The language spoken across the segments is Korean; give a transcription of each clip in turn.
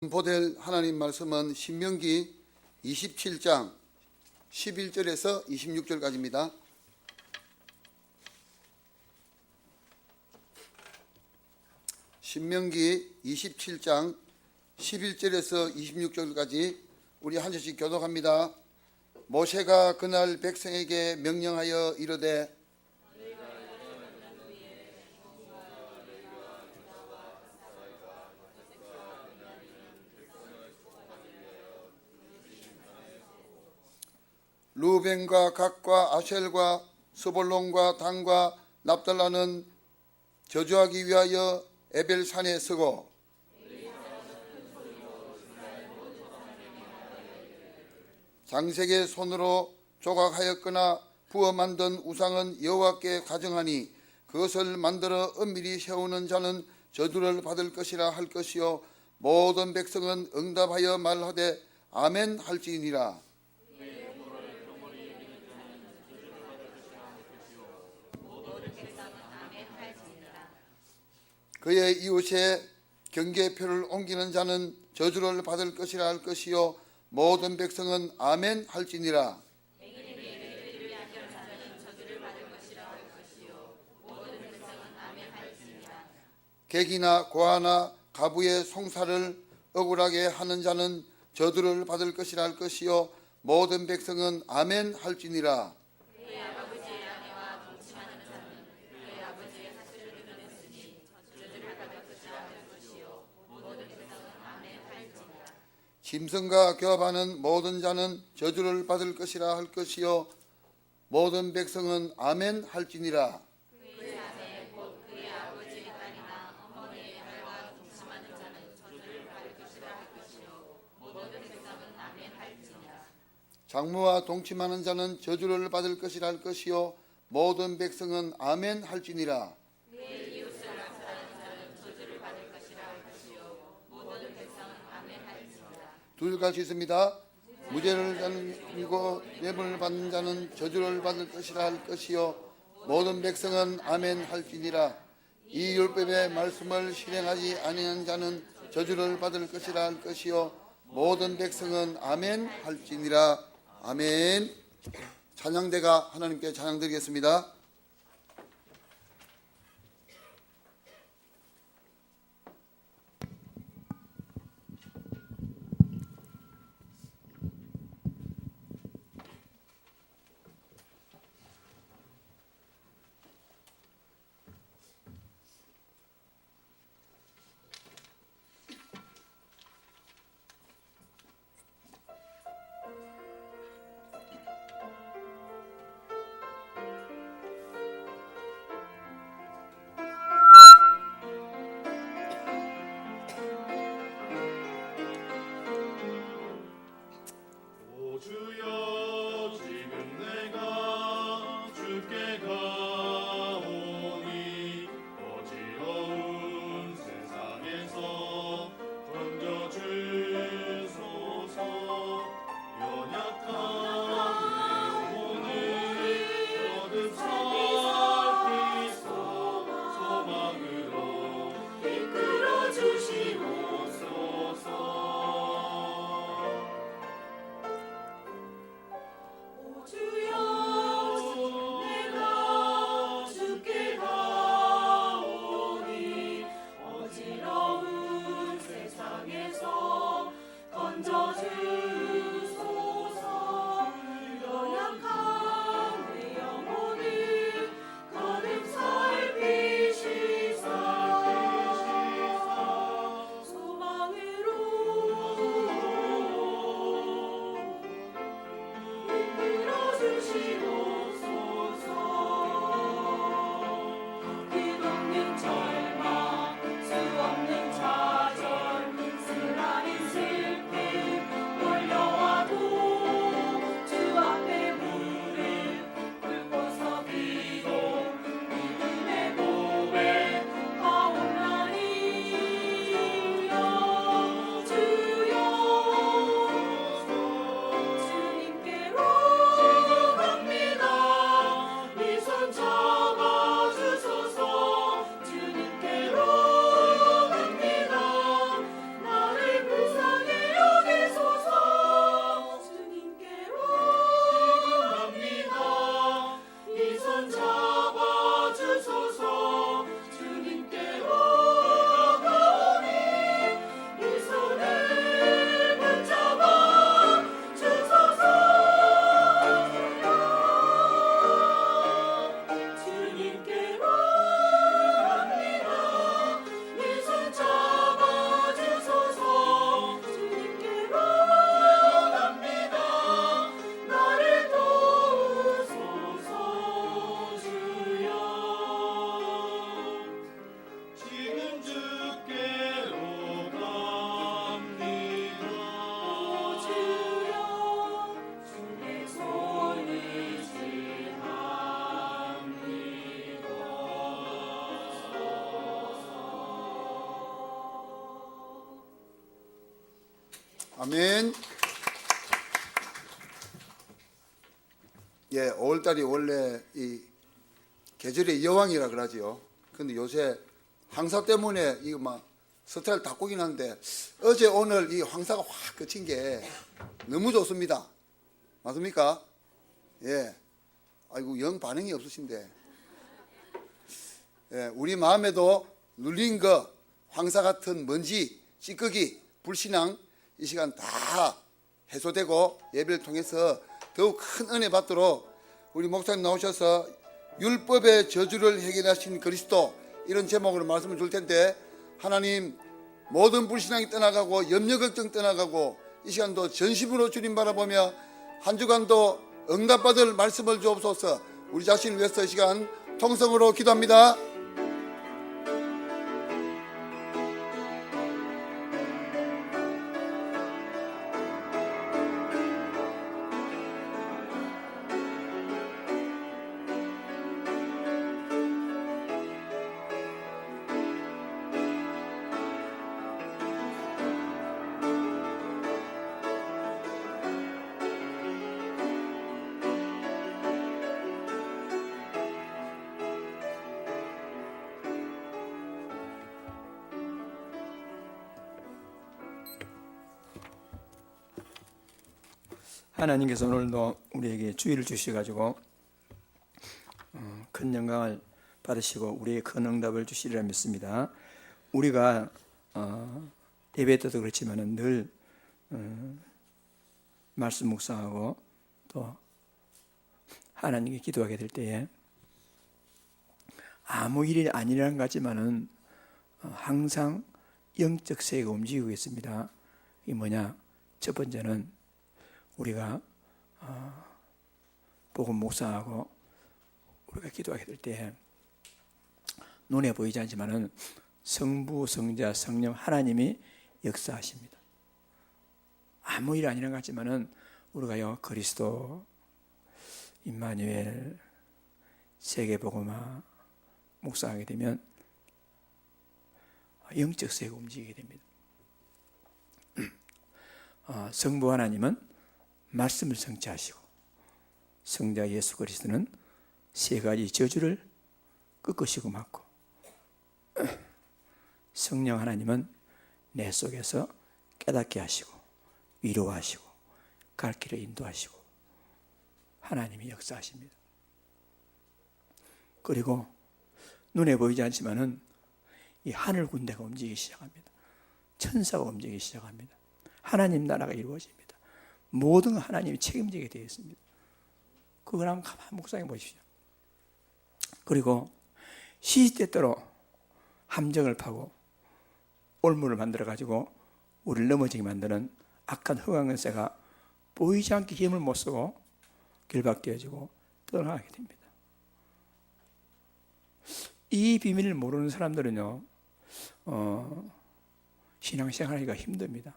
보될 하나님 말씀은 신명기 27장 11절에서 26절까지입니다. 신명기 27장 11절에서 26절까지 우리 한 절씩 교독합니다. 모세가 그날 백성에게 명령하여 이르되 루벤과 갓과 아셀과 스볼론과 단과 납달라는 저주하기 위하여 에벨산에 서고 장색의 손으로 조각하였거나 부어 만든 우상은 여호와께 가정하니 그것을 만들어 은밀히 세우는 자는 저주를 받을 것이라 할 것이요 모든 백성은 응답하여 말하되 아멘 할지니라. 그의 이웃의 경계표를 옮기는 자는 저주를 받을 것이라 할 것이요 모든 백성은 아멘 할지니라. 객이나 고아나 가부의 송사를 억울하게 하는 자는 저주를 받을 것이라 할 것이요 모든 백성은 아멘 할지니라. 짐승과 교합하는 모든 자는 저주를 받을 것이라 할 것이요 모든 백성은 아멘 할지니라. 장모와 동침하는 자는 저주를 받을 것이라 할 것이요 모든 백성은 아멘 할지니라. 둘 같이 있습니다. 무죄를 다니고 뇌물을 받는 자는 저주를 받을 것이라 할 것이요 모든 백성은 아멘 할지니라. 이 율법의 말씀을 실행하지 아니한 자는 저주를 받을 것이라 할 것이요 모든 백성은 아멘 할지니라. 아멘. 찬양대가 하나님께 찬양드리겠습니다. 아멘. 예, 5월달이 원래 이 계절의 여왕이라 그러지요. 근데 요새 황사 때문에 이거 막 스타일 다 꼬긴 하는데 어제 오늘 이 황사가 확 그친 게 너무 좋습니다. 맞습니까? 예. 아이고 영 반응이 없으신데. 예, 우리 마음에도 눌린 거 황사 같은 먼지, 찌꺼기, 불신앙 이 시간 다 해소되고 예배를 통해서 더욱 큰 은혜 받도록 우리 목사님 나오셔서 율법의 저주를 해결하신 그리스도 이런 제목으로 말씀을 줄 텐데 하나님 모든 불신앙이 떠나가고 염려 걱정 떠나가고 이 시간도 전심으로 주님 바라보며 한 주간도 응답받을 말씀을 주옵소서. 우리 자신을 위해서 이 시간 통성으로 기도합니다. 하나님께서 오늘도 우리에게 주의를 주셔가지고 큰 영광을 받으시고 우리의 큰 응답을 주시리라 믿습니다. 우리가 예배 때도 그렇지만 늘 말씀 묵상하고 또 하나님께 기도하게 될 때에 아무 일이 아니라는 것 같지만은 항상 영적 세계가 움직이고 있습니다. 이게 뭐냐? 첫 번째는 우리가 복음 묵상하고 우리가 기도하게 될 때 눈에 보이지 않지만은 성부, 성자, 성령 하나님이 역사하십니다. 아무 일 아니란 것 같지만은 우리가요 그리스도, 임마누엘, 세계복음화 묵상하게 되면 영적 세계가 움직이게 됩니다. 성부 하나님은 말씀을 성취하시고 성자 예수 그리스도는 세 가지 저주를 꺾으시고 맞고 성령 하나님은 내 속에서 깨닫게 하시고 위로하시고 갈 길을 인도하시고 하나님이 역사하십니다. 그리고 눈에 보이지 않지만은 이 하늘 군대가 움직이기 시작합니다. 천사가 움직이기 시작합니다. 하나님 나라가 이루어집니다. 모든 하나님이 책임지게 되어 있습니다. 그걸 한번 가만히 묵상해 보십시오. 그리고 시시때때로 함정을 파고 올무를 만들어 가지고 우리를 넘어지게 만드는 악한 흑암세가 보이지 않게 힘을 못 쓰고 결박되어지고 떠나가게 됩니다. 이 비밀을 모르는 사람들은요 신앙생활하기가 힘듭니다.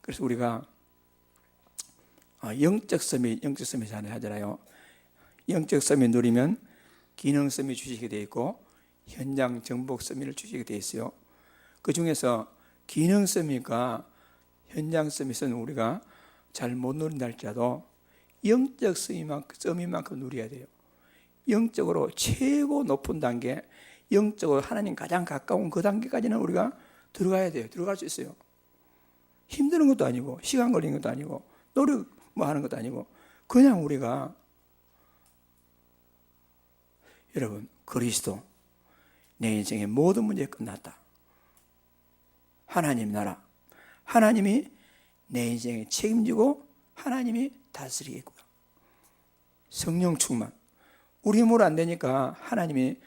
그래서 우리가 영적 서밋 하잖아요. 영적 서밋 누리면 기능 서밋 주시게 되어 있고 현장 정복 서밋을 주시게 되어 있어요. 그 중에서 기능 서밋과 현장 서밋은 우리가 잘 못 누린다 할지라도 영적 서밋만큼 누려야 돼요. 영적으로 최고 높은 단계, 영적으로 하나님 가장 가까운 그 단계까지는 우리가 들어가야 돼요. 들어갈 수 있어요. 힘드는 것도 아니고 시간 걸리는 것도 아니고 노력 하는 것도 아니고 그냥 우리가 여러분 그리스도 내 인생의 모든 문제가 끝났다. 하나님 나라 하나님이 내 인생에 책임지고 하나님이 다스리겠고요. 성령 충만 우리 힘으로 안 되니까 하나님이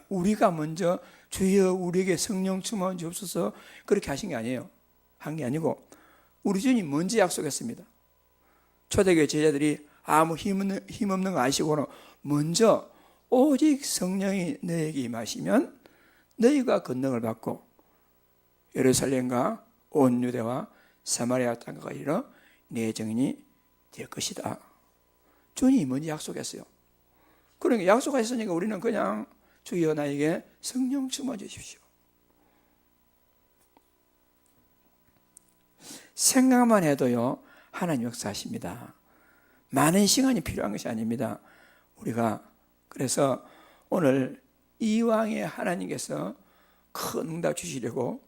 우리가 먼저 주여 우리에게 성령 충만 주옵소서 그렇게 하신 게 아니에요. 한 게 아니고 우리 주님 먼저 약속했습니다. 초대교회 제자들이 아무 힘없는 거 아시고는 먼저 오직 성령이 너에게 임하시면 너희가 권능을 받고 예루살렘과 온 유대와 사마리아 땅과 이르러 내 증인이 될 것이다. 주님이 먼저 약속했어요. 그러니까 약속하셨으니까 우리는 그냥 주여 나에게 성령 충만 주십시오. 생각만 해도요 하나님 역사하십니다. 많은 시간이 필요한 것이 아닙니다. 우리가 그래서 오늘 이왕에 하나님께서 큰 응답 주시려고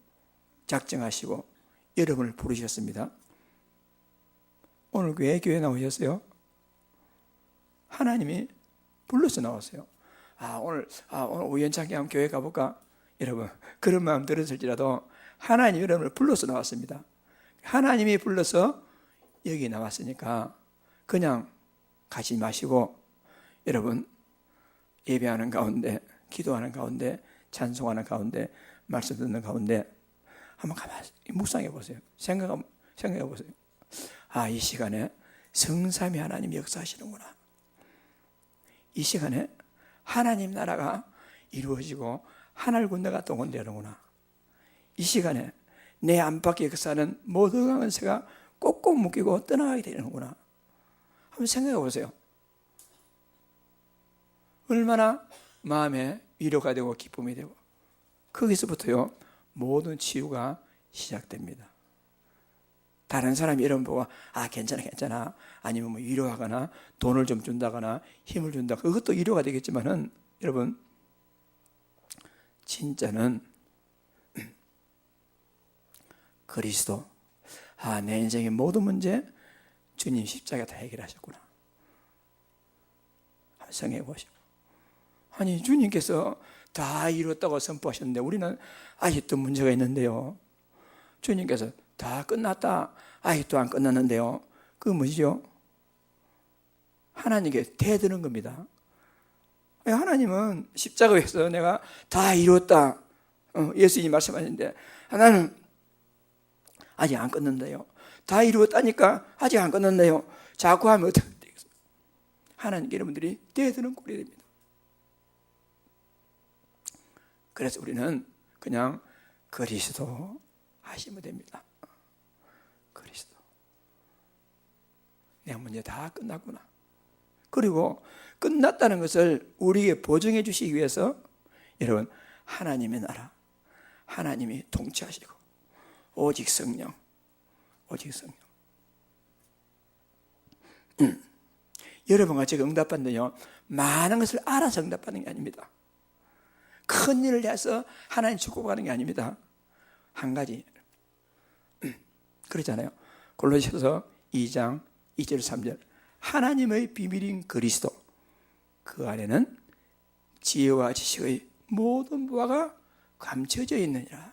작정하시고 여러분을 부르셨습니다. 오늘 왜 교회 나오셨어요? 하나님이 불러서 나왔어요. 오늘 우연찮게 한번 교회 가볼까? 여러분 그런 마음 들었을지라도 하나님이 여러분을 불러서 나왔습니다. 하나님이 불러서 여기 나왔으니까 그냥 가지 마시고 여러분 예배하는 가운데, 기도하는 가운데, 찬송하는 가운데, 말씀 듣는 가운데 한번 가만히 묵상해 보세요. 생각해 보세요. 이 시간에 성삼위 하나님이 역사하시는구나. 이 시간에 하나님 나라가 이루어지고 하늘 군대가 동원되는구나. 이 시간에 내 안팎에 역사하는 모든 강은세가 꼭꼭 묶이고 떠나가게 되는구나. 한번 생각해 보세요. 얼마나 마음에 위로가 되고 기쁨이 되고 거기서부터요 모든 치유가 시작됩니다. 다른 사람이 이런 보고 괜찮아 아니면 뭐 위로하거나 돈을 좀 준다거나 힘을 준다, 그것도 위로가 되겠지만은 여러분 진짜는 그리스도, 내 인생의 모든 문제 주님 십자가 다 해결하셨구나. 한번 생각해 보시고, 주님께서 다 이뤘다고 선포하셨는데 우리는 아직도 문제가 있는데요. 주님께서 다 끝났다, 아직도 안 끝났는데요. 그건 뭐죠? 하나님께 대드는 겁니다. 하나님은 십자가에서 내가 다 이뤘다, 예수님이 말씀하셨는데 나는 아직 안 끝났는데요. 다 이루었다니까 아직 안 끝났네요. 자꾸 하면 어떻게 되겠어요? 하나님께 여러분들이 대드는 꼴이 됩니다. 그래서 우리는 그냥 그리스도 하시면 됩니다. 그리스도. 내 문제 다 끝났구나. 그리고 끝났다는 것을 우리에게 보증해 주시기 위해서 여러분 하나님의 나라, 하나님이 통치하시고 오직 성령, 오직 성령. 여러분과 제가 응답받는데요 많은 것을 알아서 응답받는 게 아닙니다. 큰 일을 해서 하나님 축복하는 게 아닙니다. 한 가지 그러잖아요. 골로새서 2장 2절 3절 하나님의 비밀인 그리스도, 그 안에는 지혜와 지식의 모든 부하가 감춰져 있느니라.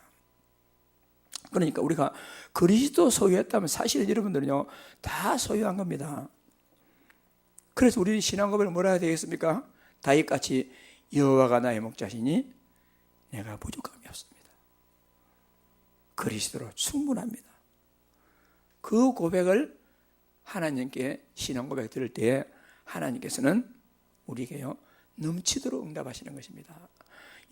그러니까 우리가 그리스도 소유했다면 사실 여러분들은요 다 소유한 겁니다. 그래서 우리 신앙 고백을 뭐라 해야 되겠습니까? 다윗같이 여호와가 나의 목자시니 내가 부족함이 없습니다. 그리스도로 충분합니다. 그 고백을 하나님께 신앙 고백 들을 때에 하나님께서는 우리에게요 넘치도록 응답하시는 것입니다.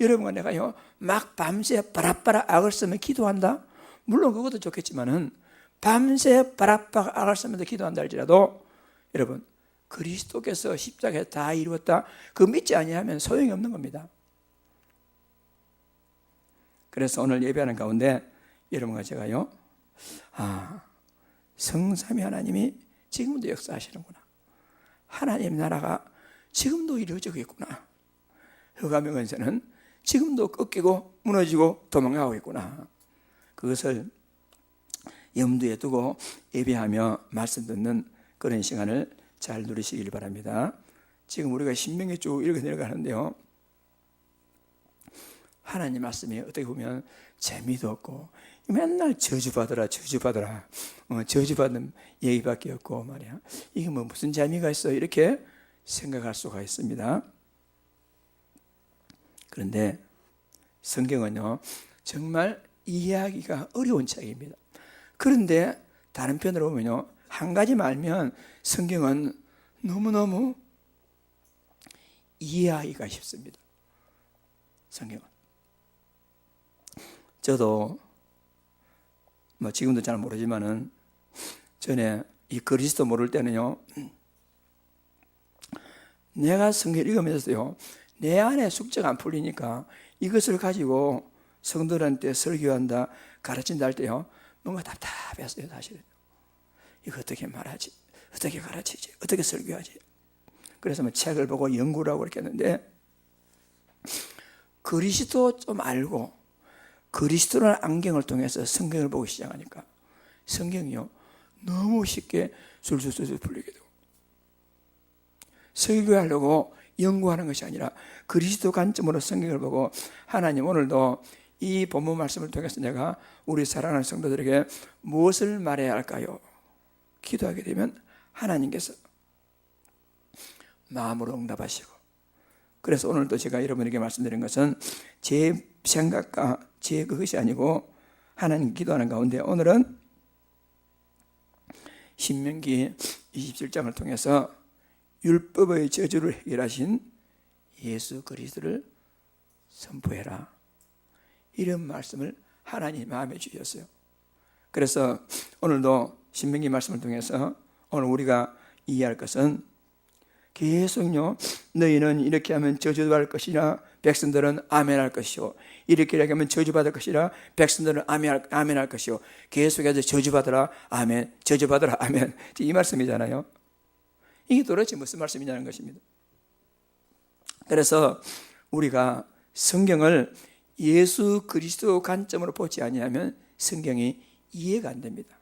여러분과 내가요 막 밤새 바락바락 악을 쓰며 기도한다? 물론 그것도 좋겠지만은 밤새 바락바락 악을 쓰면서 기도한다 할지라도 여러분 그리스도께서 십자가에 다 이루었다, 그 믿지 아니하면 소용이 없는 겁니다. 그래서 오늘 예배하는 가운데 여러분과 제가요 성삼위 하나님이 지금도 역사하시는구나, 하나님 나라가 지금도 이루어지고 있구나, 흑암의 권세는 지금도 꺾이고 무너지고 도망가고 있구나, 그것을 염두에 두고 예배하며 말씀 듣는 그런 시간을 잘 누리시길 바랍니다. 지금 우리가 신명기 쭉 읽어 내려가는데요 하나님 말씀이 어떻게 보면 재미도 없고 맨날 저주받으라 저주받는 얘기밖에 없고 말이야, 이게 뭐 무슨 재미가 있어 이렇게 생각할 수가 있습니다. 그런데 성경은요 정말 이해하기가 어려운 책입니다. 그런데 다른 편으로 보면요 한 가지만 알면 성경은 너무너무 이해하기가 쉽습니다. 성경은. 저도 뭐 지금도 잘 모르지만은 전에 이 그리스도 모를 때는요 내가 성경 읽으면서요 내 안에 숙제가 안 풀리니까 이것을 가지고 성도들한테 설교한다, 가르친다 할 때요 뭔가 답답 답답했어요. 사실은 이거 어떻게 말하지, 어떻게 가르치지, 어떻게 설교하지. 그래서 뭐 책을 보고 연구를 하고 이렇게 했는데, 그리스도 좀 알고 그리스도라는 안경을 통해서 성경을 보기 시작하니까 성경이요 너무 쉽게 술술술 풀리게 되고, 설교하려고 연구하는 것이 아니라 그리스도 관점으로 성경을 보고, 하나님 오늘도 이 본문 말씀을 통해서 내가 우리 사랑하는 성도들에게 무엇을 말해야 할까요? 기도하게 되면 하나님께서 마음으로 응답하시고, 그래서 오늘도 제가 여러분에게 말씀드린 것은 제 생각과 제 그것이 아니고 하나님 기도하는 가운데, 오늘은 신명기 27장을 통해서 율법의 저주를 해결하신 예수 그리스도를 선포해라, 이런 말씀을 하나님 마음에 주셨어요. 그래서 오늘도 신명기 말씀을 통해서 오늘 우리가 이해할 것은, 계속요 너희는 이렇게 하면 저주받을 것이라 백성들은 아멘할 것이요, 이렇게 하면 저주받을 것이라 백성들은 아멘할 것이요, 계속해서 저주받으라 아멘, 저주받으라 아멘, 이 말씀이잖아요. 이게 도대체 무슨 말씀이냐는 것입니다. 그래서 우리가 성경을 예수 그리스도 관점으로 보지 아니하면 성경이 이해가 안 됩니다.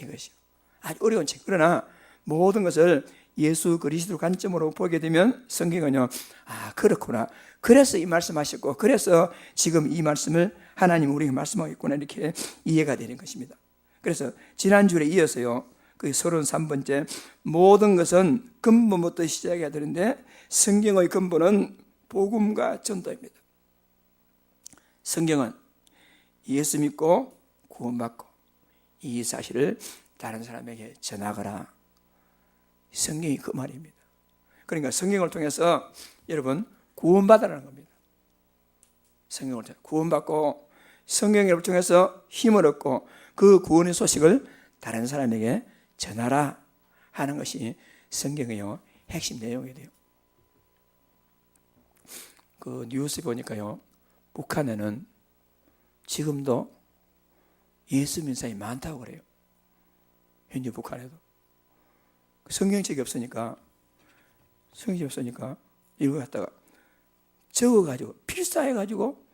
이것이요 아주 어려운 책. 그러나 모든 것을 예수 그리스도 관점으로 보게 되면 성경은요, 아 그렇구나, 그래서 이 말씀하셨고, 그래서 지금 이 말씀을 하나님 우리에게 말씀하고 있구나, 이렇게 이해가 되는 것입니다. 그래서 지난주에 이어서요 그 33번째 모든 것은 근본부터 시작해야 되는데, 성경의 근본은 복음과 전도입니다. 성경은 예수 믿고 구원받고 이 사실을 다른 사람에게 전하거라, 성경이 그 말입니다. 그러니까 성경을 통해서 여러분 구원받으라는 겁니다. 성경을 통해서 구원받고 성경을 통해서 힘을 얻고 그 구원의 소식을 다른 사람에게 전하라 하는 것이 성경의 핵심 내용이 돼요. 그 뉴스 보니까요, 북한에는 지금도 예수 믿는 사람이 많다고 그래요. 현재 북한에도 성경책이 없으니까 이거 갖다가 적어가지고 필사해가지고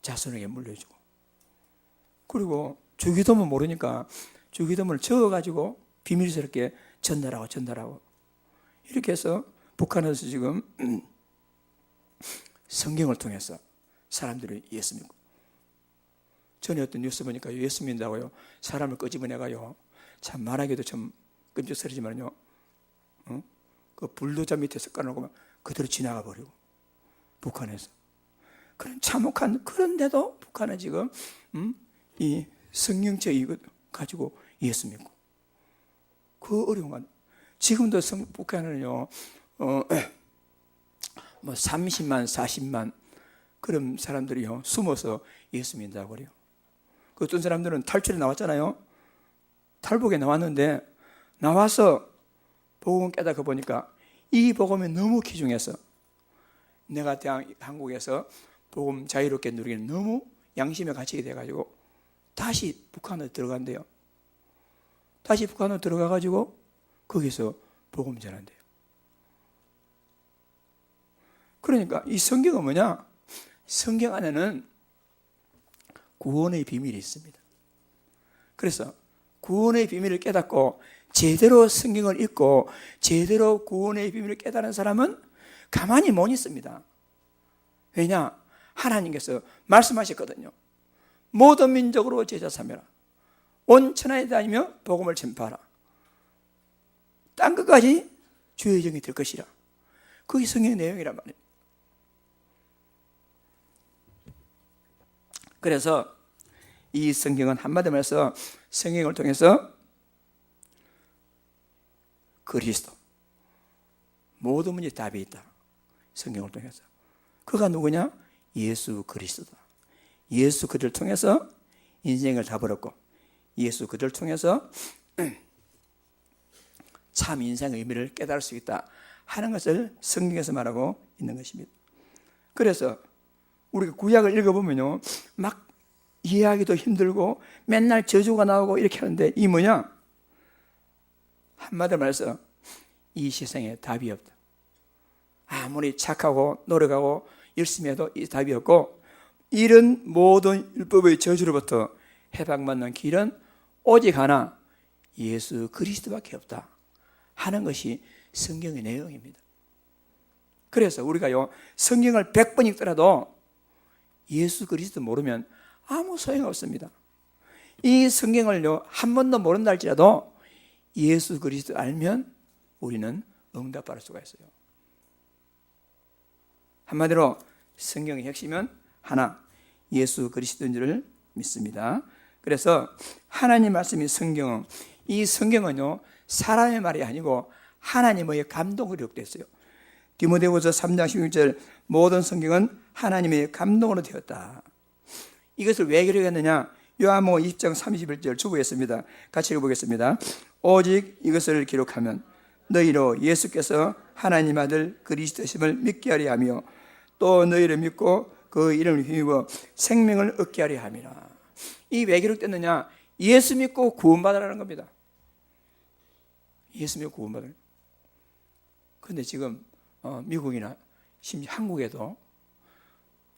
자손에게 물려주고, 그리고 주기도문 모르니까 주기도문을 적어가지고 비밀스럽게 전달하고 이렇게 해서 북한에서 지금 성경을 통해서 사람들이 예수 믿고, 전에 어떤 뉴스 보니까 예수 믿는다고요 사람을 끄집어내가요, 참 말하기도 참 끔찍스러지만요, 그 불도자 밑에서 깔아놓고 그대로 지나가 버리고, 북한에서 그런 참혹한, 그런데도 북한은 지금 이 성경책 이거 가지고 예수 믿고, 그 어려운 건 지금도 북한은요 뭐 30만 40만 그런 사람들이요 숨어서 예수 믿는다고 그래요. 그 어떤 사람들은 탈출에 나왔잖아요. 탈북에 나왔는데 나와서 복음 깨닫고 보니까 이 복음이 너무 귀중해서, 내가 한국에서 복음 자유롭게 누리기는 너무 양심에 갇히게 돼가지고 다시 북한으로 들어간대요. 다시 북한으로 들어가가지고 거기서 복음 전한대요. 그러니까 이 성경은 뭐냐? 성경 안에는 구원의 비밀이 있습니다. 그래서 구원의 비밀을 깨닫고 제대로 성경을 읽고 제대로 구원의 비밀을 깨달은 사람은 가만히 못 있습니다. 왜냐? 하나님께서 말씀하셨거든요. 모든 민족으로 제자 삼으라, 온 천하에 다니며 복음을 전파하라, 땅 끝까지 주의 정이 될 것이라. 그게 성경의 내용이란 말이에요. 그래서 이 성경은 한마디로 말해서 성경을 통해서 그리스도, 모든 문제에 답이 있다. 성경을 통해서. 그가 누구냐? 예수 그리스도다. 예수 그를 통해서 인생을 다 버렸고, 예수 그를 통해서 참 인생의 의미를 깨달을 수 있다 하는 것을 성경에서 말하고 있는 것입니다. 그래서 우리가 구약을 읽어보면요, 막 이해하기도 힘들고 맨날 저주가 나오고 이렇게 하는데 이 뭐냐? 한마디로 말해서 이 세상에 답이 없다. 아무리 착하고 노력하고 열심히 해도 이 답이 없고, 이런 모든 율법의 저주로부터 해방받는 길은 오직 하나, 예수 그리스도밖에 없다 하는 것이 성경의 내용입니다. 그래서 우리가요, 성경을 100번 읽더라도 예수 그리스도 모르면 아무 소용없습니다. 이 성경을요, 한 번도 모른다 할지라도 예수 그리스도 알면 우리는 응답받을 수가 있어요. 한마디로 성경의 핵심은 하나, 예수 그리스도인 줄을 믿습니다. 그래서 하나님 말씀이 성경은, 이 성경은요, 사람의 말이 아니고 하나님의 감동으로 기록됐어요. 디모데후서 3장 16절, 모든 성경은 하나님의 감동으로 되었다. 이것을 왜 기록했느냐? 요한복음 20장 31절 주부했습니다. 같이 읽어보겠습니다. 오직 이것을 기록하면 너희로 예수께서 하나님 아들 그리스도심을 믿게 하려 하며 또 너희를 믿고 그 이름을 힘입어 생명을 얻게 하려 함이라. 이 왜 기록됐느냐? 예수 믿고 구원받으라는 겁니다. 예수 믿고 구원받으라. 그런데 지금 미국이나 심지어 한국에도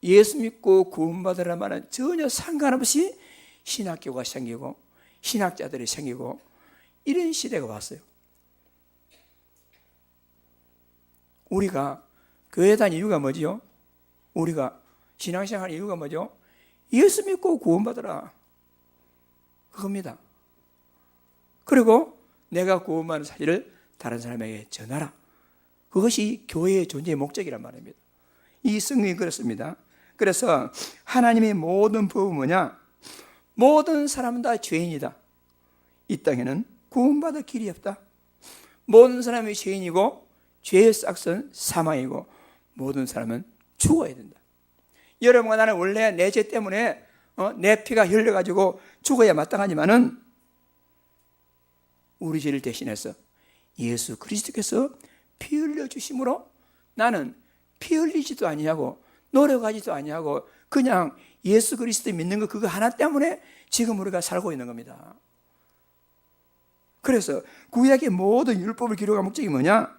예수 믿고 구원받으라 말은 전혀 상관없이 신학교가 생기고 신학자들이 생기고 이런 시대가 왔어요. 우리가 교회 다니는 이유가 뭐지요? 우리가 신앙생활 이유가 뭐죠? 예수 믿고 구원받으라, 그겁니다. 그리고 내가 구원받은 사실을 다른 사람에게 전하라, 그것이 교회의 존재의 목적이란 말입니다. 이 성경이 그렇습니다. 그래서 하나님의 모든 법은 뭐냐? 모든 사람은 다 죄인이다. 이 땅에는 구원받을 길이 없다. 모든 사람이 죄인이고 죄의 싹은 사망이고 모든 사람은 죽어야 된다. 여러분과 나는 원래 내 죄 때문에 내 피가 흘려가지고 죽어야 마땅하지만은 우리 죄를 대신해서 예수 그리스도께서 피 흘려주심으로 나는 피 흘리지도 아니하고 노력하지도 아니하고 그냥 예수 그리스도 믿는 것 그거 하나 때문에 지금 우리가 살고 있는 겁니다. 그래서 구약의 모든 율법을 기록한 목적이 뭐냐?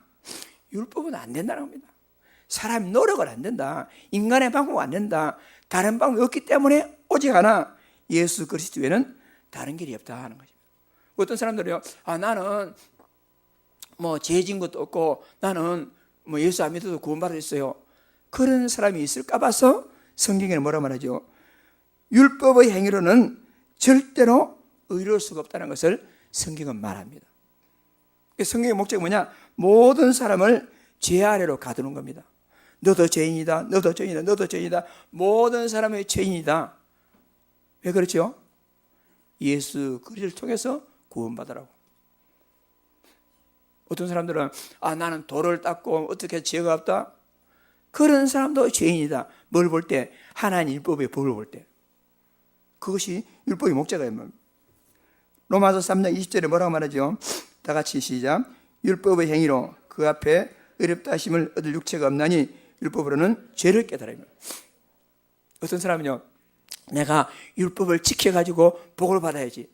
율법은 안 된다는 겁니다. 사람이 노력을 안 된다. 인간의 방법은 안 된다. 다른 방법이 없기 때문에 오직 하나, 예수 그리스도 외에는 다른 길이 없다 하는 것입니다. 어떤 사람들이요, 나는 죄 지은 것도 없고 나는 예수 안 믿어도 구원받았어요. 그런 사람이 있을까 봐서 성경에는 뭐라 말하죠? 율법의 행위로는 절대로 의로울 수가 없다는 것을 성경은 말합니다. 성경의 목적이 뭐냐? 모든 사람을 죄 아래로 가두는 겁니다. 너도 죄인이다, 너도 죄인이다, 너도 죄인이다. 모든 사람의 죄인이다. 왜 그렇죠? 예수 그리스도를 통해서 구원받으라고. 어떤 사람들은 나는 돌을 닦고 어떻게 죄가 없다. 그런 사람도 죄인이다. 뭘 볼 때? 하나님 율법의 법을 볼 때. 그것이 율법의 목적이에요. 로마서 3장 20절에 뭐라고 말하죠? 다 같이 시작. 율법의 행위로 그 앞에 어렵다 하심을 얻을 육체가 없나니 율법으로는 죄를 깨달아야 합니다. 어떤 사람은요, 내가 율법을 지켜가지고 복을 받아야지.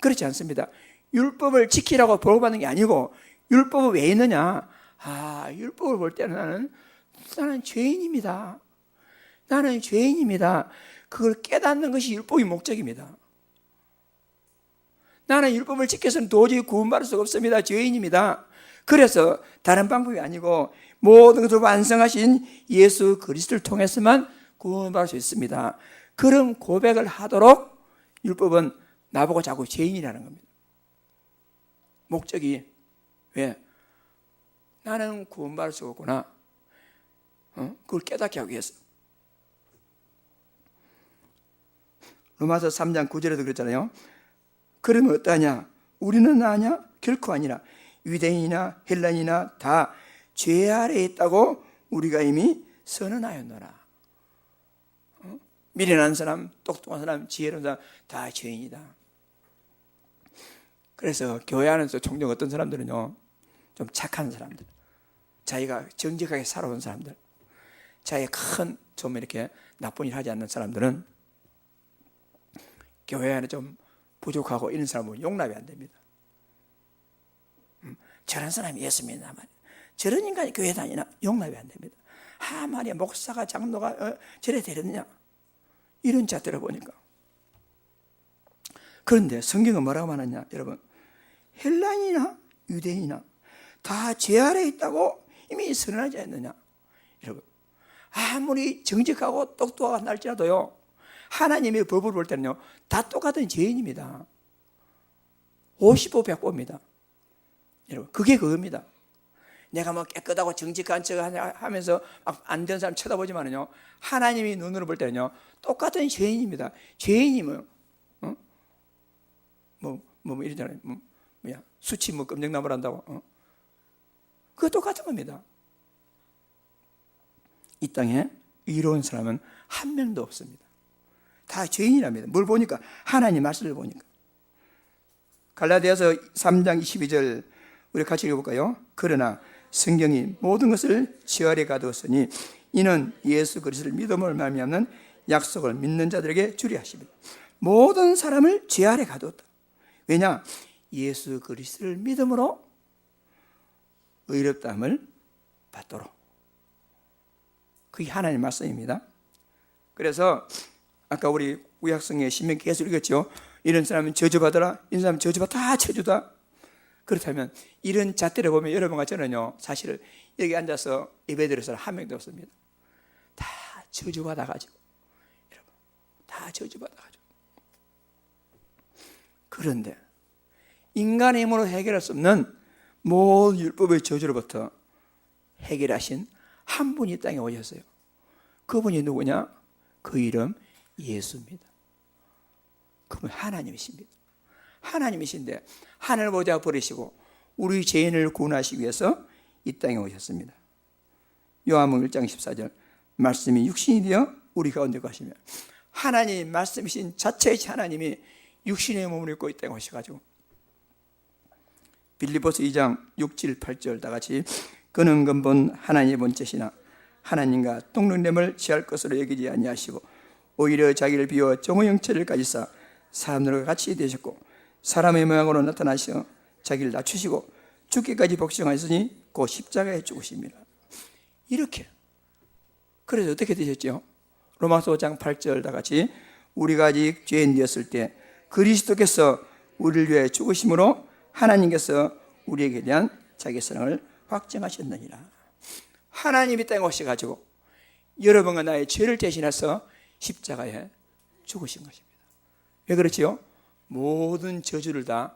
그렇지 않습니다. 율법을 지키라고 복을 받는 게 아니고 율법은 왜 있느냐? 율법을 볼 때는 나는 죄인입니다. 나는 죄인입니다. 그걸 깨닫는 것이 율법의 목적입니다. 나는 율법을 지켜서는 도저히 구원받을 수가 없습니다. 죄인입니다. 그래서 다른 방법이 아니고 모든 것을 완성하신 예수 그리스도를 통해서만 구원받을 수 있습니다. 그런 고백을 하도록 율법은 나보고 자꾸 죄인이라는 겁니다. 목적이 왜? 나는 구원받을 수가 없구나. 그걸 깨닫게 하기 위해서. 로마서 3장 9절에도 그랬잖아요. 그러면 어떠하냐? 우리는 아냐? 결코 아니라 유대인이나 헬라인이나 다 죄 아래에 있다고 우리가 이미 선언하였노라. 미련한 사람, 똑똑한 사람, 지혜로운 사람 다 죄인이다. 그래서 교회 안에서 종종 어떤 사람들은요, 좀 착한 사람들, 자기가 정직하게 살아온 사람들, 자기가 큰 좀 이렇게 나쁜 일 하지 않는 사람들은 교회 안에 좀 부족하고 이런 사람은 용납이 안 됩니다. 저런 사람이 예수 믿나 말이야. 저런 인간이 교회 다니나 용납이 안 됩니다. 말이야 목사가 장로가 저래 되렸느냐 이런 자들을 보니까. 그런데 성경은 뭐라고 말하냐 여러분, 헬라인이나 유대인이나 다 죄 아래 있다고 이미 선언하지 않느냐. 여러분 아무리 정직하고 똑똑하고 할지라도요 하나님의 법을 볼 때는요 다 똑같은 죄인입니다. 50보 100보입니다. 여러분 그게 그겁니다. 내가 뭐 깨끗하고 정직한 척 하면서 막 안 된 사람 쳐다보지만은요 하나님이 눈으로 볼 때는요 똑같은 죄인입니다. 죄인이면 뭐 이러잖아요. 뭐야 수치 뭐 검정나무를 한다고 그거 똑같은 겁니다. 이 땅에 의로운 사람은 한 명도 없습니다. 다 죄인이랍니다. 뭘 보니까 하나님 말씀을 보니까. 갈라디아서 3장 22절 우리 같이 읽어볼까요? 그러나 성경이 모든 것을 죄 아래 가두었으니 이는 예수 그리스도를 믿음으로 말미암는 약속을 믿는 자들에게 주리 하십니다. 모든 사람을 죄 아래 가두었다. 왜냐? 예수 그리스도를 믿음으로 의롭다함을 받도록. 그게 하나님의 말씀입니다. 그래서 아까 우리 구약성의 신명기 계속 읽었죠. 이런 사람은 저주받아라, 이런 사람은 저주받아, 다 저주다. 그렇다면 이런 잣들을 보면 여러분과 저는요 사실 여기 앉아서 예배드릴 사람 한 명도 없습니다. 다 저주받아가지고 여러분 다 저주받아가지고. 그런데 인간의 힘으로 해결할 수 없는 모든 율법의 저주로부터 해결하신 한 분이 이 땅에 오셨어요. 그분이 누구냐? 그 이름 예수입니다. 그분 하나님이십니다. 하나님이신데 하늘 보좌 버리시고 우리 죄인을 구원하시기 위해서 이 땅에 오셨습니다. 요한복음 1장 14절 말씀이 육신이 되어 우리 가운데 가시며 하나님 말씀이신 자체이신 하나님이 육신의 몸을 입고 이 땅에 오셔가지고 빌립보서 2장 6, 7, 8절 다 같이 그는 근본 하나님의 본체시나 하나님과 동등됨을 취할 것으로 여기지 아니하시고 오히려 자기를 비워 종의 형체를 가지사 사람들과 같이 되셨고 사람의 모양으로 나타나셔 자기를 낮추시고 죽기까지 복종하셨으니 곧 십자가에 죽으십니다. 이렇게 그래서 어떻게 되셨죠? 로마서 5장 8절 다 같이 우리가 아직 죄인 되었을 때 그리스도께서 우리를 위해 죽으심으로 하나님께서 우리에게 대한 자기 사랑을 확증하셨느니라. 하나님이 땅에 오셔가지고 여러분과 나의 죄를 대신해서 십자가에 죽으신 것입니다. 왜 그렇지요? 모든 저주를 다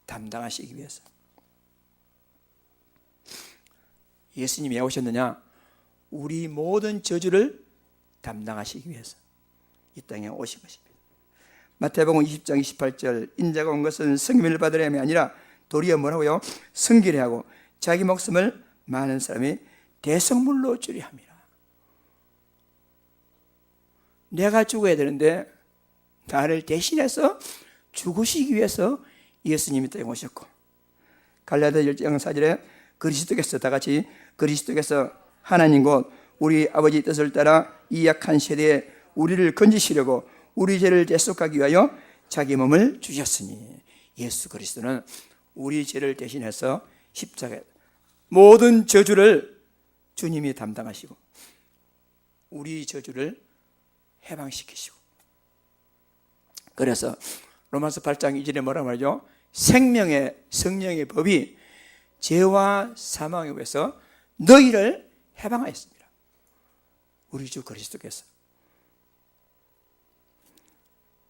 담당하시기 위해서. 예수님이 왜 오셨느냐? 우리 모든 저주를 담당하시기 위해서 이 땅에 오신 것입니다. 마태복음 20장 28절 인자가 온 것은 성김을 받으려 함이 아니라 도리어 뭐라고요? 성결히 하고 자기 목숨을 많은 사람이 대성물로 주려 함이라. 내가 죽어야 되는데 나를 대신해서 죽으시기 위해서 예수님이 땅에 오셨고 갈라디아 1장 4절에 그리스도께서 다 같이 그리스도께서 하나님 곧 우리 아버지 뜻을 따라 이 약한 세대에 우리를 건지시려고 우리 죄를 대속하기 위하여 자기 몸을 주셨으니 예수 그리스도는 우리 죄를 대신해서 십자가에 모든 저주를 주님이 담당하시고 우리 저주를 해방시키시고 그래서 로마서 8장 2절에 뭐라고 말하죠? 생명의 성령의 법이 죄와 사망에 의해서 너희를 해방하였습니다. 우리 주 그리스도께서.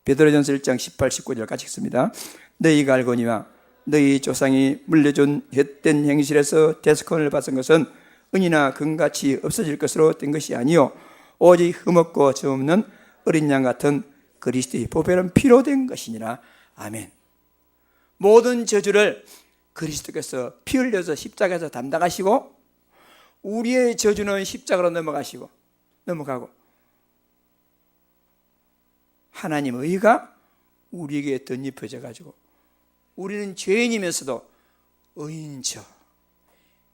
베드로전서 1장 18, 19절 같이 읽습니다. 너희가 알거니와 너희 조상이 물려준 헛된 행실에서 대속함을 받은 것은 은이나 금같이 없어질 것으로 된 것이 아니요 오직 흠없고 점없는 어린 양 같은 그리스도의 보배로운 피로 된 것이니라. 아멘. 모든 저주를 그리스도께서 피 흘려서 십자가에서 담당하시고 우리의 저주는 십자가로 넘어가고 하나님의 의가 우리에게 덧입혀져 가지고 우리는 죄인이면서도 의인인 척,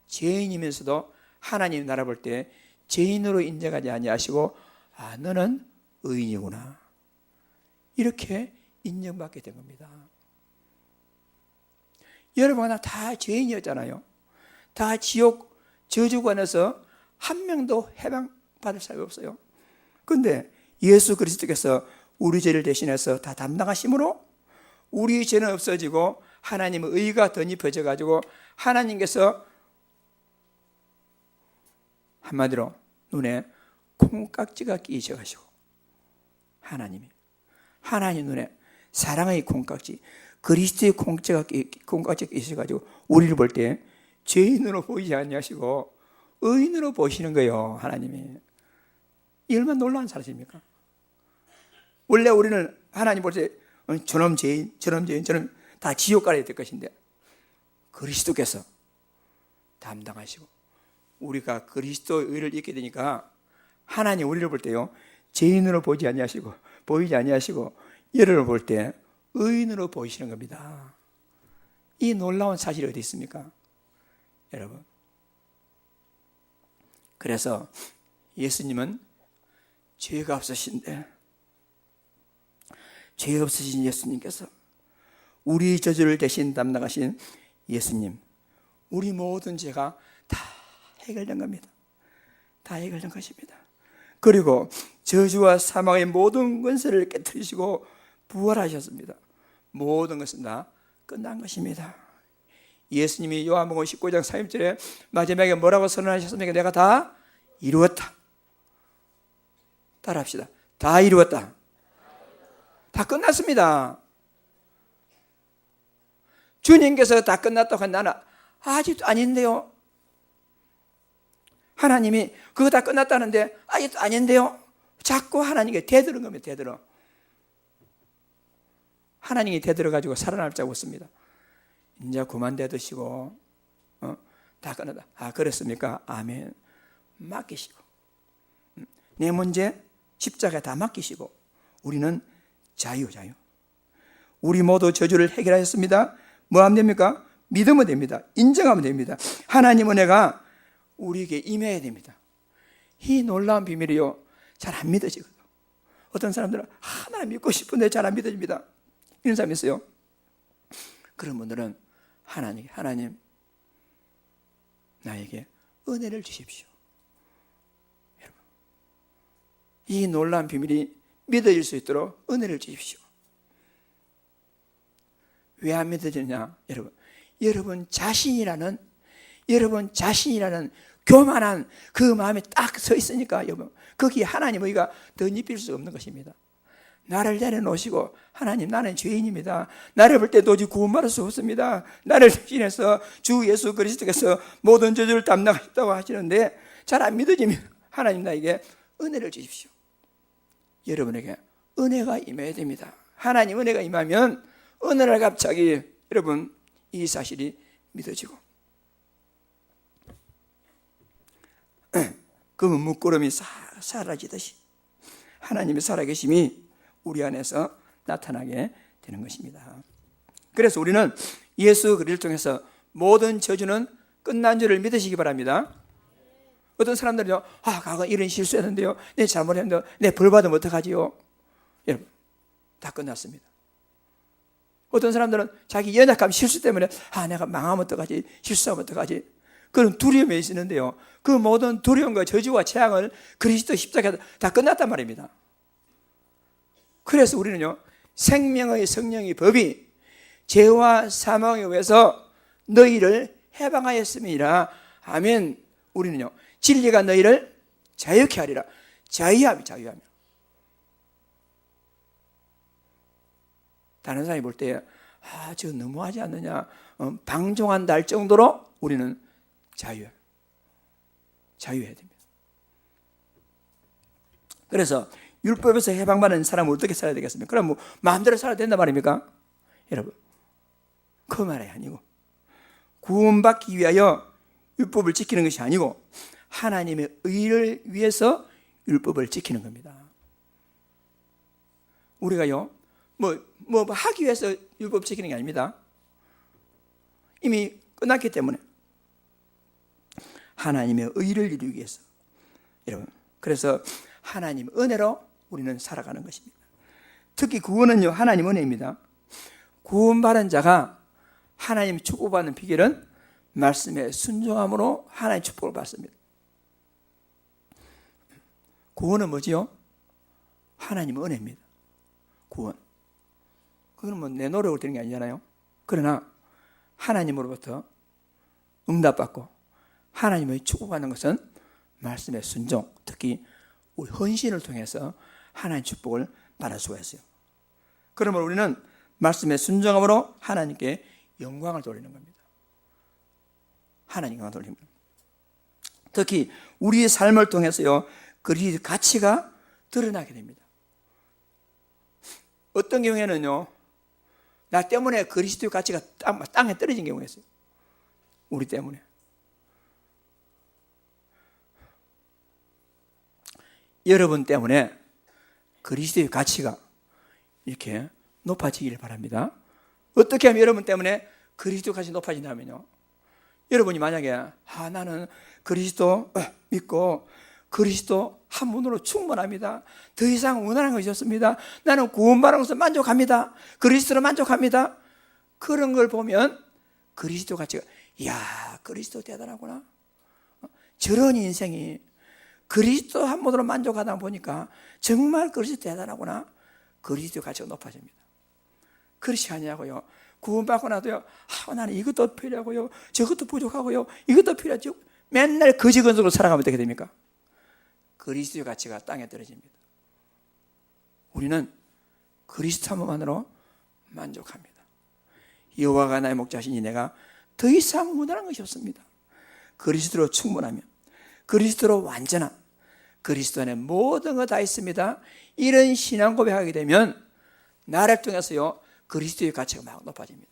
죄인이면서도 하나님 나라 볼 때 죄인으로 인정하지 아니하시고 너는 의인이구나 이렇게 인정받게 된 겁니다. 여러분 다 죄인이었잖아요. 다 지옥 저주관에서 한 명도 해방받을 사람이 없어요. 그런데 예수 그리스도께서 우리 죄를 대신해서 다 담당하심으로 우리 죄는 없어지고 하나님의 의가 덧입혀져 가지고 하나님께서 한마디로 눈에 콩깍지가 끼셔 가지고 하나님 눈에 사랑의 콩깍지, 그리스도의 콩깍지가 끼셔 가지고 우리를 볼 때 죄인으로 보이지 않냐시고 의인으로 보시는 거예요. 하나님이. 이 얼마나 놀라운 사실입니까? 원래 우리는 하나님 볼 때 저놈 죄인, 저놈 다 지옥 가야 될 것인데 그리스도께서 담당하시고 우리가 그리스도의 의를 입게 되니까 하나님 우리를 볼 때요 죄인으로 보이지 아니하시고 여러분을 볼 때 의인으로 보이시는 겁니다. 이 놀라운 사실이 어디 있습니까? 여러분, 그래서 예수님은 죄가 없으신데 죄 없으신 예수님께서 우리 저주를 대신 담당하신 예수님, 우리 모든 죄가 다 해결된 겁니다. 다 해결된 것입니다. 그리고 저주와 사망의 모든 권세를 깨뜨리시고 부활하셨습니다. 모든 것은 다 끝난 것입니다. 예수님이 요한복음 19장 30절에 마지막에 뭐라고 선언하셨습니까? 내가 다 이루었다. 따라합시다. 다 이루었다. 다 끝났습니다. 주님께서 다 끝났다고 한 나는 아직도 아닌데요. 하나님이 그거 다 끝났다는데 아직도 아닌데요. 자꾸 하나님께 대들은 겁니다. 대들어. 하나님이 대들어가지고 살아날 자고 있습니다. 이제 그만 대드시고 다 끝났다. 아 그렇습니까? 아멘. 맡기시고 내 문제 십자가에 다 맡기시고 우리는 자유. 우리 모두 저주를 해결하셨습니다. 뭐 하면 됩니까? 믿으면 됩니다. 인정하면 됩니다. 하나님 은혜가 우리에게 임해야 됩니다. 이 놀라운 비밀이요 잘 안 믿어지거든요. 어떤 사람들은 하나 믿고 싶은데 잘 안 믿어집니다. 이런 사람이 있어요. 그런 분들은 하나님 나에게 은혜를 주십시오. 여러분, 이 놀라운 비밀이 믿어질 수 있도록 은혜를 주십시오. 왜 안 믿어지느냐? 여러분 자신이라는 교만한 그 마음에 딱 서 있으니까 여러분 거기에 하나님 의가 덧입힐 수 없는 것입니다. 나를 내려놓으시고 하나님 나는 죄인입니다. 나를 볼 때 도저히 구원받을 수 없습니다. 나를 대신해서 주 예수 그리스도께서 모든 저주를 담당하셨다고 하시는데 잘 안 믿어지면 하나님 나에게 은혜를 주십시오. 여러분에게 은혜가 임해야 됩니다. 하나님 은혜가 임하면 어느 날 갑자기 여러분 이 사실이 믿어지고 그 문구름이 사라지듯이 하나님의 살아계심이 우리 안에서 나타나게 되는 것입니다. 그래서 우리는 예수 그리스도를 통해서 모든 저주는 끝난 줄을 믿으시기 바랍니다. 어떤 사람들은요, 과거 이런 실수했는데요, 내 잘못했는데 내 벌 받으면 어떡하지요? 여러분, 다 끝났습니다. 어떤 사람들은 자기 연약함 실수 때문에 내가 망하면 어떡하지? 실수하면 어떡하지? 그런 두려움이 있는데요, 그 모든 두려움과 저주와 재앙을 그리스도 십자가에 다 끝났단 말입니다. 그래서 우리는요, 생명의 성령의 법이 죄와 사망에 의해서 너희를 해방하였음이라. 아멘. 우리는요, 진리가 너희를 자유케 하리라. 자유하며. 다른 사람이 볼 때 저 너무하지 않느냐, 방종한다 할 정도로 우리는 자유해야 됩니다. 그래서 율법에서 해방받은 사람은 어떻게 살아야 되겠습니까? 그럼 뭐 마음대로 살아야 된단 말입니까? 여러분, 그 말이 아니고 구원받기 위하여 율법을 지키는 것이 아니고 하나님의 의를 위해서 율법을 지키는 겁니다. 우리가요, 뭐 하기 위해서 율법 지키는 게 아닙니다. 이미 끝났기 때문에 하나님의 의를 이루기 위해서. 여러분, 그래서 하나님의 은혜로 우리는 살아가는 것입니다. 특히 구원은요, 하나님 은혜입니다. 구원받은 자가 하나님 축복받는 비결은 말씀에 순종함으로 하나님 축복을 받습니다. 구원은 뭐지요? 하나님 은혜입니다. 구원. 그건 뭐 내 노력으로 되는 게 아니잖아요. 그러나 하나님으로부터 응답받고 하나님의 축복받는 것은 말씀의 순종, 특히 우리 헌신을 통해서 하나님 축복을 받을 수가 있어요. 그러므로 우리는 말씀의 순종함으로 하나님께 영광을 돌리는 겁니다. 하나님 영광을 돌리는 겁니다. 특히 우리의 삶을 통해서요, 그리스도의 가치가 드러나게 됩니다. 어떤 경우에는요, 나 때문에 그리스도의 가치가 땅에 떨어진 경우가 있어요. 우리 때문에. 여러분 때문에 그리스도의 가치가 이렇게 높아지기를 바랍니다. 어떻게 하면 여러분 때문에 그리스도 가치 높아진다면요, 여러분이 만약에 나는 그리스도 믿고 그리스도 한 분으로 충분합니다, 더 이상 원하는 것이 없습니다, 나는 구원받은 것을 만족합니다, 그리스도로 만족합니다, 그런 걸 보면 그리스도 가치가, 이야, 그리스도 대단하구나, 저런 인생이 그리스도 한 분으로 만족하다 보니까 정말 그리스도 대단하구나, 그리스도 가치가 높아집니다. 그렇지 않냐고요. 구원받고 나도요, 나는 이것도 필요하고요, 저것도 부족하고요, 이것도 필요하죠. 맨날 거지건성으로 살아가면 어떻게 됩니까? 그리스도의 가치가 땅에 떨어집니다. 우리는 그리스도 한 분만으로 만족합니다. 여호와가 나의 목자시니 내가 더 이상 원하는 것이 없습니다. 그리스도로 충분하면, 그리스도로 완전한, 그리스도 안에 모든 것 다 있습니다. 이런 신앙 고백하게 되면 나를 통해서요, 그리스도의 가치가 막 높아집니다.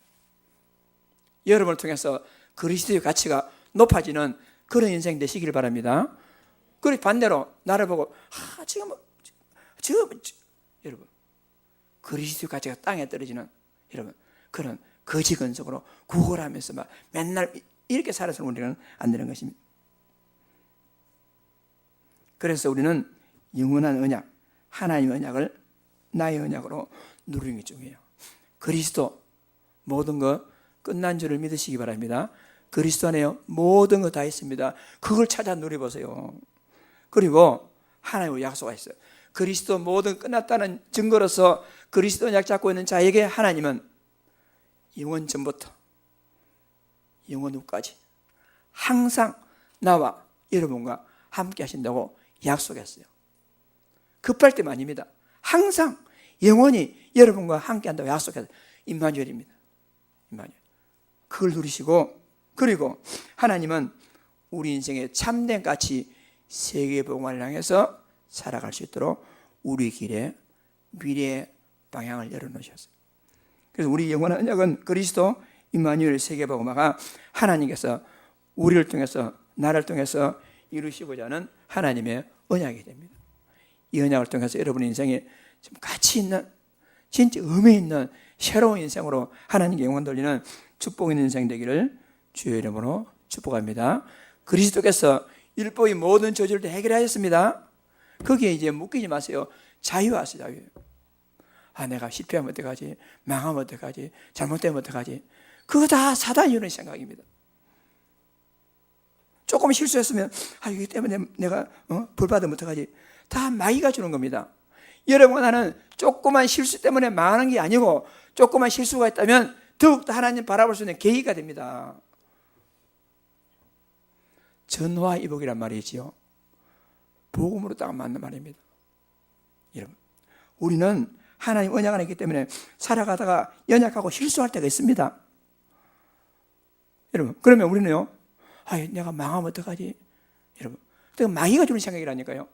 여러분을 통해서 그리스도의 가치가 높아지는 그런 인생 되시길 바랍니다. 그리고 반대로 나를 보고 여러분, 그리스도의 가치가 땅에 떨어지는, 여러분, 그런 거지건성으로 구걸하면서 막 맨날 이렇게 살아서는 우리는 안 되는 것입니다. 그래서 우리는 영원한 언약, 하나님의 언약을 나의 언약으로 누리는 게 중요해요. 그리스도 모든 것 끝난 줄을 믿으시기 바랍니다. 그리스도 안에요, 모든 것 다 있습니다. 그걸 찾아 누려보세요. 그리고 하나님의 약속이 있어요. 그리스도 모든 끝났다는 증거로서 그리스도 언약 잡고 있는 자에게 하나님은 영원 전부터 영원 후까지 항상 나와 여러분과 함께 하신다고 약속했어요. 급할 때만입니다. 항상 영원히 여러분과 함께 한다고 약속했어요. 임마누엘입니다. 임마누엘. 그걸 누리시고, 그리고 하나님은 우리 인생의 참된 가치, 세계복음을 향해서 살아갈 수 있도록 우리 길에 미래의 방향을 열어놓으셨어요. 그래서 우리 영원한 언약은 그리스도 임마누엘 세계복음화가 하나님께서 우리를 통해서, 나를 통해서 이루시고자 하는 하나님의 언약이 됩니다. 이 언약을 통해서 여러분의 인생에 좀 가치 있는, 진짜 의미 있는 새로운 인생으로 하나님께 영광 돌리는 축복 있는 인생 되기를 주의 이름으로 축복합니다. 그리스도께서 율법의 모든 저주를 다 해결하셨습니다. 거기에 이제 묶이지 마세요. 자유하세요, 자유. 내가 실패하면 어떡하지? 망하면 어떡하지? 잘못되면 어떡하지? 그거 다 사단이 주는 생각입니다. 조금 실수했으면 이기 때문에 내가 벌 받으면 어떡하지? 다 마귀가 주는 겁니다. 여러분, 나는 조그만 실수 때문에 망하는 게 아니고 조그만 실수가 있다면 더욱더 하나님 바라볼 수 있는 계기가 됩니다. 전화위복이란 말이지요. 복음으로 딱 맞는 말입니다. 여러분, 우리는 하나님 언약 안에 있기 때문에 살아가다가 연약하고 실수할 때가 있습니다. 여러분, 그러면 우리는요, 내가 망하면 어떡하지? 여러분, 그게 마귀가 주는 생각이라니까요.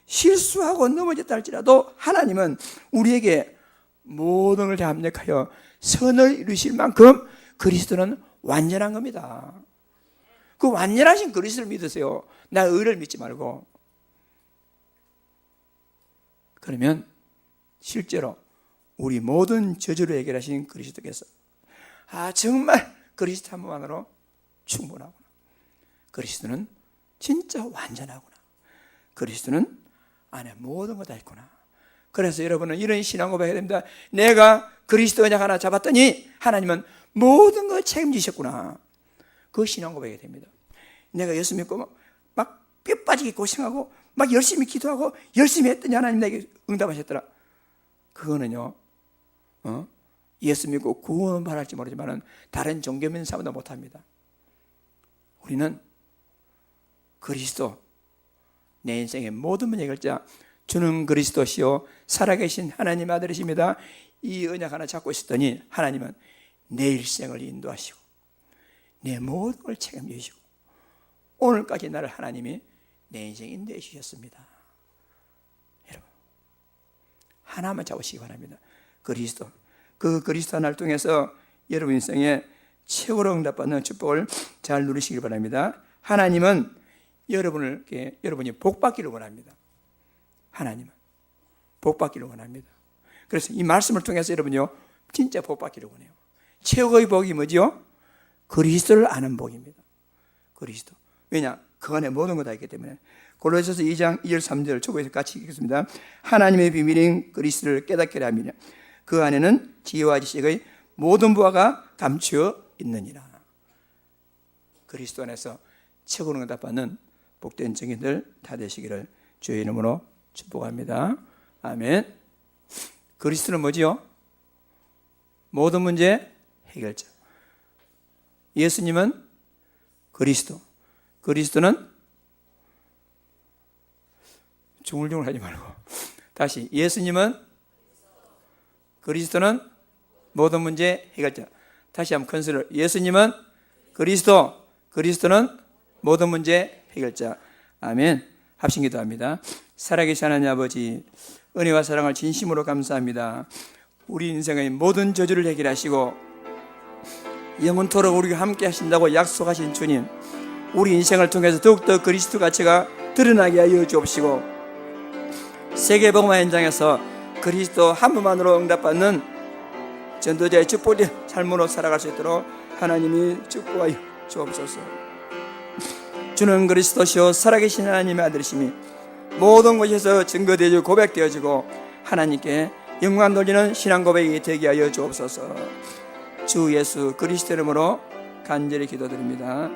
실수하고 넘어졌다 할지라도 하나님은 우리에게 모든 걸 다 합력하여 선을 이루실 만큼 그리스도는 완전한 겁니다. 그 완전하신 그리스도를 믿으세요. 나 의를 믿지 말고. 그러면 실제로 우리 모든 저주를 해결하신 그리스도께서 정말 그리스도 한 분만으로 충분하구나. 그리스도는 진짜 완전하구나. 그리스도는 안에 모든 것 다 있구나. 그래서 여러분은 이런 신앙 고백해야 됩니다. 내가 그리스도 언약 하나 잡았더니 하나님은 모든 걸 책임지셨구나. 그 신앙 고백해야 됩니다. 내가 예수 믿고 막 뼈 빠지게 고생하고 막 열심히 기도하고 열심히 했더니 하나님 내게 응답하셨더라. 그거는요, 예수 믿고 구원을 바랄지 모르지만 다른 종교 믿는 사람보다 못합니다. 우리는 그리스도, 내 인생의 모든 문제 해결자 주는 그리스도시요 살아계신 하나님 아들이십니다. 이 언약 하나 잡고 있었더니 하나님은 내 일생을 인도하시고 내 모든 걸 책임져 주시고 오늘까지 나를 하나님이 내 인생 인도해 주셨습니다. 여러분 하나만 잡으시기 바랍니다. 그리스도, 그 그리스도 하나를 통해서 여러분 인생에 최고로 응답받는 축복을 잘 누리시길 바랍니다. 하나님은 여러분이 복받기를 원합니다. 하나님은 복받기를 원합니다. 그래서 이 말씀을 통해서 여러분요 진짜 복받기를 원해요. 최고의 복이 뭐죠? 그리스도를 아는 복입니다. 그리스도. 왜냐? 그 안에 모든 것 다 있기 때문에. 골로새서 2장 2절 3절 초고에서 같이 읽겠습니다. 하나님의 비밀인 그리스도를 깨닫게 하며 그 안에는 지혜와 지식의 모든 부하가 감추어 있느니라. 그리스도 안에서 최고로 응답받는 복된 증인들 다 되시기를 주의 이름으로 축복합니다. 아멘. 그리스도는 뭐지요? 모든 문제 해결자. 예수님은 그리스도. 그리스도는 중얼중얼 하지 말고 다시 예수님은 그리스도는 모든 문제 해결자. 다시 한번 큰 소리로 예수님은 그리스도. 그리스도는 모든 문제 해결자. 아멘. 합심 기도합니다. 살아계신 하나님 아버지, 은혜와 사랑을 진심으로 감사합니다. 우리 인생의 모든 저주를 해결하시고 영원토록 우리가 함께 하신다고 약속하신 주님, 우리 인생을 통해서 더욱더 그리스도 가치가 드러나게 하여 주옵시고 세계복음화 현장에서 그리스도 한 분만으로 응답받는 전도자의 축복의 삶으로 살아갈 수 있도록 하나님이 축복하여 주옵소서. 주는 그리스도시요 살아계신 하나님의 아들이심이 모든 곳에서 증거되어지고 고백되어지고 하나님께 영광 돌리는 신앙 고백이 되게 하여 주옵소서. 주 예수 그리스도 이름으로 간절히 기도드립니다.